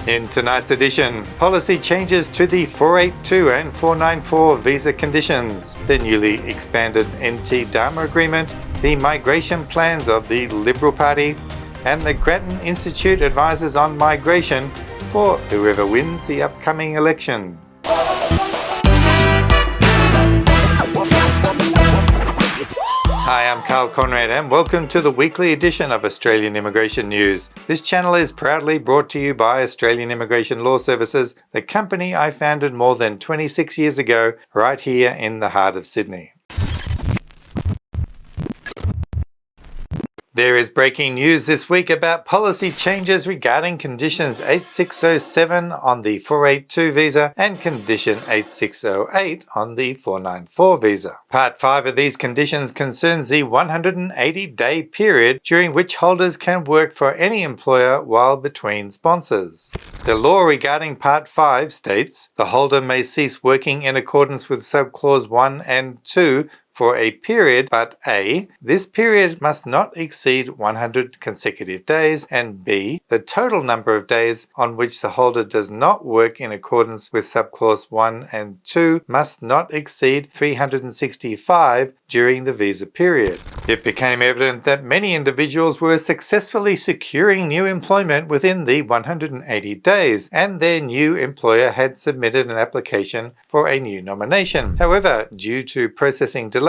In tonight's edition, policy changes to the 482 and 494 visa conditions, the newly expanded NT Dharma Agreement, the migration plans of the Liberal Party, and the Grattan Institute advises on migration for whoever wins the upcoming election. Hi, I'm Carl Conrad and welcome to the weekly edition of Australian Immigration News. This channel is proudly brought to you by Australian Immigration Law Services, the company I founded more than 26 years ago right here in the heart of Sydney. There is breaking news this week about policy changes regarding Conditions 8607 on the 482 visa and Condition 8608 on the 494 visa. Part 5 of these conditions concerns the 180-day period during which holders can work for any employer while between sponsors. The law regarding Part 5 states the holder may cease working in accordance with Subclause 1 and 2 for a period, but A, this period must not exceed 100 consecutive days, and B, the total number of days on which the holder does not work in accordance with Subclause 1 and 2 must not exceed 365 during the visa period. It became evident that many individuals were successfully securing new employment within the 180 days, and their new employer had submitted an application for a new nomination. However, due to processing delays,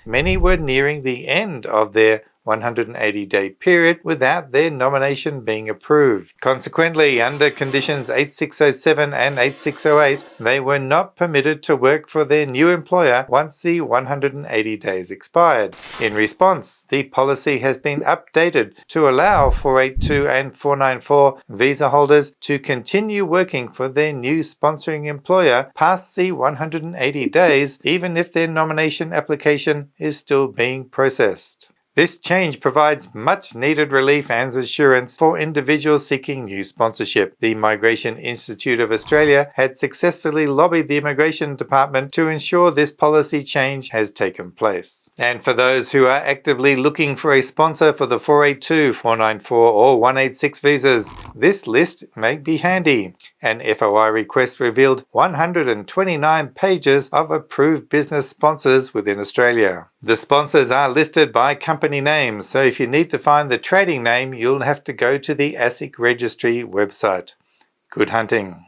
many were nearing the end of their 180-day period without their nomination being approved. Consequently, under Conditions 8607 and 8608, they were not permitted to work for their new employer once the 180 days expired. In response, the policy has been updated to allow 482 and 494 visa holders to continue working for their new sponsoring employer past the 180 days, even if their nomination application is still being processed. This change provides much needed relief and assurance for individuals seeking new sponsorship. The Migration Institute of Australia had successfully lobbied the Immigration Department to ensure this policy change has taken place. And for those who are actively looking for a sponsor for the 482, 494 or 186 visas, this list may be handy. An FOI request revealed 129 pages of approved business sponsors within Australia. The sponsors are listed by company name, so if you need to find the trading name, you'll have to go to the ASIC registry website. Good hunting.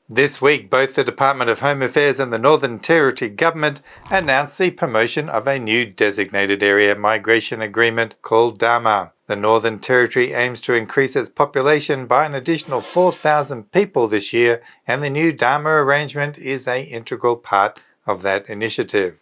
This week, both the Department of Home Affairs and the Northern Territory Government announced the promotion of a new designated area migration agreement called Dharma. The Northern Territory aims to increase its population by an additional 4,000 people this year, and the new Dharma arrangement is an integral part of that initiative.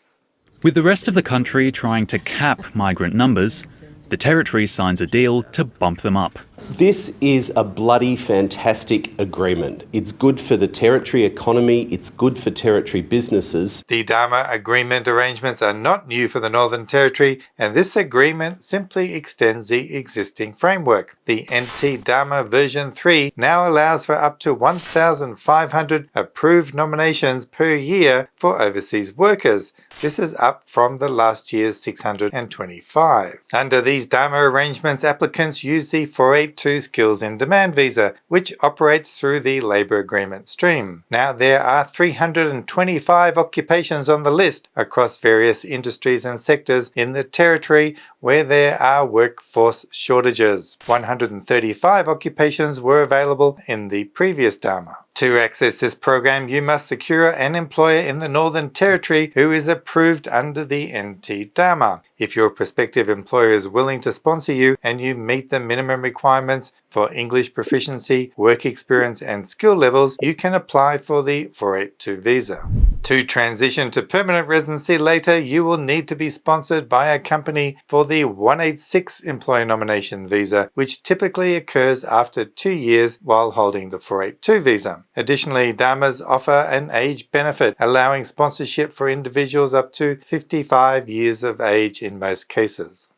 With the rest of the country trying to cap migrant numbers, the Territory signs a deal to bump them up. This is a bloody fantastic agreement. It's good for the Territory economy, it's good for Territory businesses. The Dharma agreement arrangements are not new for the Northern Territory, and this agreement simply extends the existing framework. The NT Dharma version 3 now allows for up to 1,500 approved nominations per year for overseas workers. This is up from the last year's 625. Under these Dharma arrangements, applicants use the 482 Skills in Demand visa, which operates through the labour agreement stream. Now, there are 325 occupations on the list across various industries and sectors in the Territory where there are workforce shortages. 135 occupations were available in the previous Dharma. To access this program, you must secure an employer in the Northern Territory who is approved under the NT Dharma. If your prospective employer is willing to sponsor you and you meet the minimum requirements for English proficiency, work experience and skill levels, you can apply for the 482 visa. To transition to permanent residency later, you will need to be sponsored by a company for the 186 employer nomination visa, which typically occurs after 2 years while holding the 482 visa. Additionally, Dharmas offer an age benefit, allowing sponsorship for individuals up to 55 years of age in most cases.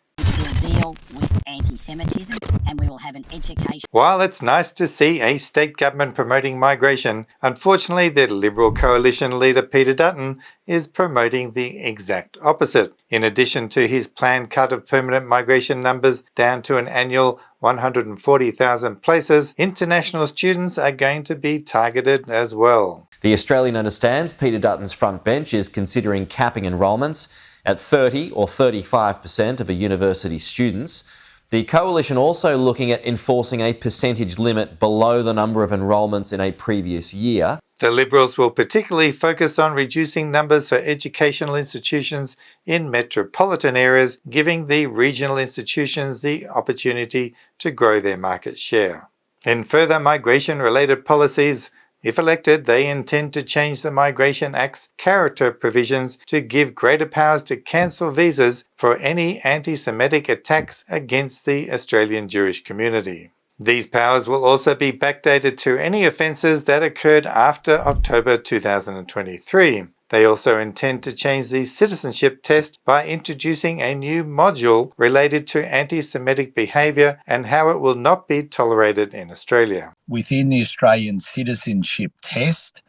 deal with anti-Semitism, and we will have an education. While it's nice to see a state government promoting migration, unfortunately the Liberal coalition leader Peter Dutton is promoting the exact opposite. In addition to his planned cut of permanent migration numbers down to an annual 140,000 places, international students are going to be targeted as well. The Australian understands Peter Dutton's front bench is considering capping enrolments at 30 or 35% of a university's students. The coalition also looking at enforcing a percentage limit below the number of enrolments in a previous year. The Liberals will particularly focus on reducing numbers for educational institutions in metropolitan areas, giving the regional institutions the opportunity to grow their market share. In further migration-related policies, if elected, they intend to change the Migration Act's character provisions to give greater powers to cancel visas for any anti-Semitic attacks against the Australian Jewish community. These powers will also be backdated to any offences that occurred after October 2023. They also intend to change the citizenship test by introducing a new module related to anti-Semitic behaviour and how it will not be tolerated in Australia. Within the Australian citizenship test,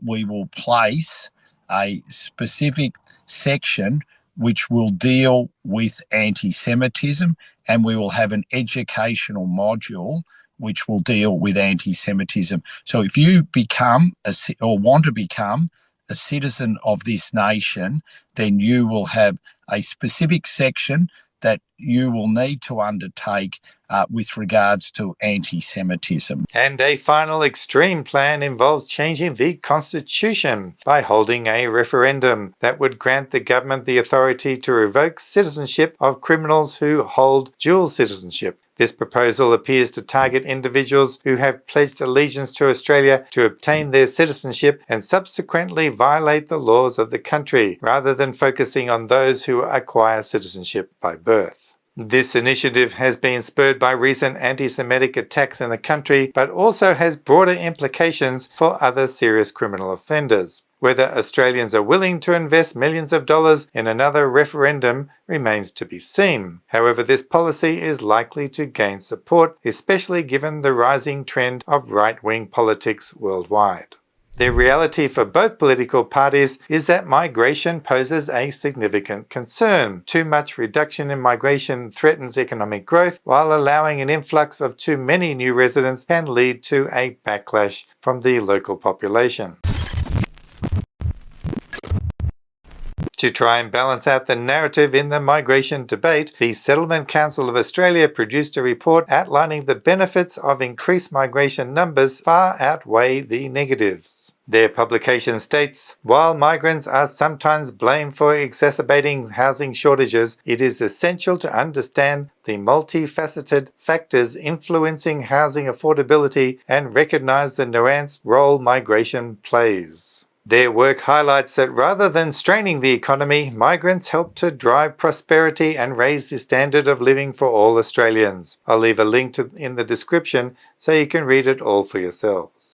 we will place a specific section which will deal with anti-Semitism, and we will have an educational module which will deal with anti-Semitism. So if you become or want to become a citizen of this nation, then you will have a specific section that you will need to undertake with regards to anti-Semitism. And a final extreme plan involves changing the Constitution by holding a referendum that would grant the government the authority to revoke citizenship of criminals who hold dual citizenship. This proposal appears to target individuals who have pledged allegiance to Australia to obtain their citizenship and subsequently violate the laws of the country, rather than focusing on those who acquire citizenship by birth. This initiative has been spurred by recent anti-Semitic attacks in the country, but also has broader implications for other serious criminal offenders. Whether Australians are willing to invest millions of dollars in another referendum remains to be seen. However, this policy is likely to gain support, especially given the rising trend of right-wing politics worldwide. The reality for both political parties is that migration poses a significant concern. Too much reduction in migration threatens economic growth, while allowing an influx of too many new residents can lead to a backlash from the local population. To try and balance out the narrative in the migration debate, the Settlement Council of Australia produced a report outlining the benefits of increased migration numbers far outweigh the negatives. Their publication states, while migrants are sometimes blamed for exacerbating housing shortages, it is essential to understand the multifaceted factors influencing housing affordability and recognise the nuanced role migration plays. Their work highlights that rather than straining the economy, migrants help to drive prosperity and raise the standard of living for all Australians. I'll leave a link in the description so you can read it all for yourselves.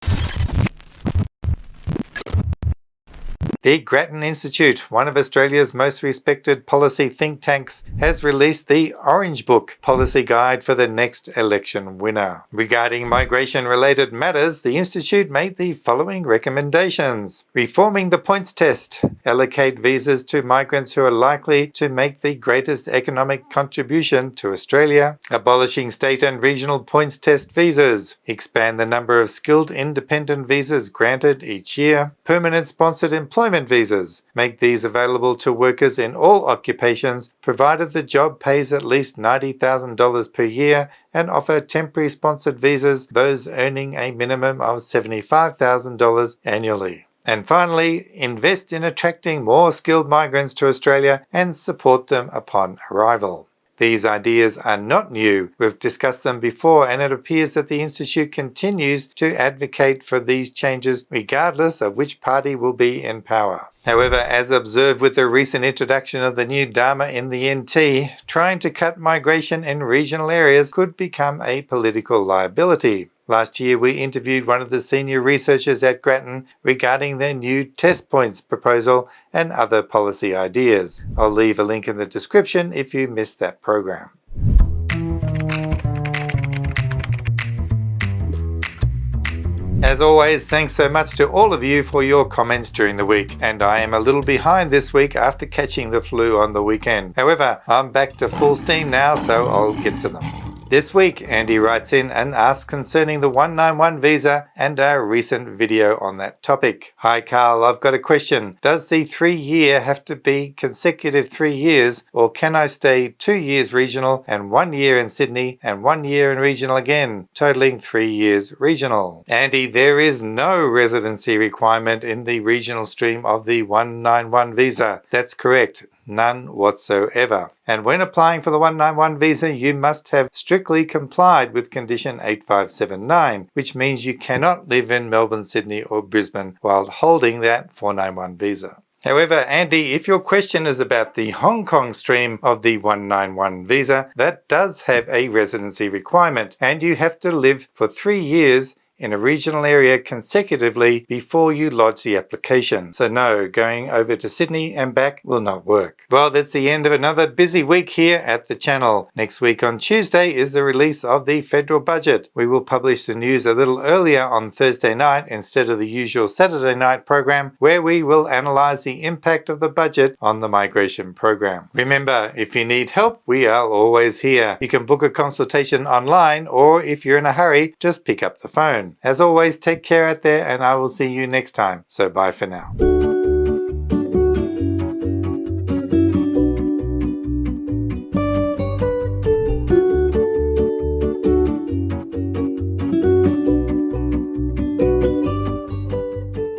The Grattan Institute, one of Australia's most respected policy think tanks, has released the Orange Book Policy Guide for the Next Election Winner. Regarding migration-related matters, the Institute made the following recommendations. Reforming the points test. Allocate visas to migrants who are likely to make the greatest economic contribution to Australia. Abolishing state and regional points test visas. Expand the number of skilled independent visas granted each year. Permanent sponsored employment visas. Make these available to workers in all occupations, provided the job pays at least $90,000 per year, and offer temporary sponsored visas those earning a minimum of $75,000 annually. And finally, invest in attracting more skilled migrants to Australia and support them upon arrival. These ideas are not new. We've discussed them before, and it appears that the Institute continues to advocate for these changes regardless of which party will be in power. However, as observed with the recent introduction of the new Dharma in the NT, trying to cut migration in regional areas could become a political liability. Last year, we interviewed one of the senior researchers at Grattan regarding their new test points proposal and other policy ideas. I'll leave a link in the description if you missed that program. As always, thanks so much to all of you for your comments during the week, and I am a little behind this week after catching the flu on the weekend. However, I'm back to full steam now, so I'll get to them. This week, Andy writes in and asks concerning the 191 visa and our recent video on that topic. Hi Carl, I've got a question. Does the 3-year have to be consecutive 3 years, or can I stay 2 years regional and 1 year in Sydney and 1 year in regional again, totaling 3 years regional? Andy, there is no residency requirement in the regional stream of the 191 visa. That's correct. None whatsoever. And when applying for the 191 visa, you must have strictly complied with condition 8579, which means you cannot live in Melbourne, Sydney or Brisbane while holding that 491 visa. However, Andy, if your question is about the Hong Kong stream of the 191 visa, that does have a residency requirement, and you have to live for 3 years in a regional area consecutively before you lodge the application. So no, going over to Sydney and back will not work. Well, that's the end of another busy week here at the channel. Next week on Tuesday is the release of the federal budget. We will publish the news a little earlier on Thursday night instead of the usual Saturday night program, where we will analyse the impact of the budget on the migration program. Remember, if you need help, we are always here. You can book a consultation online, or if you're in a hurry, just pick up the phone. As always, take care out there, and I will see you next time. So bye for now.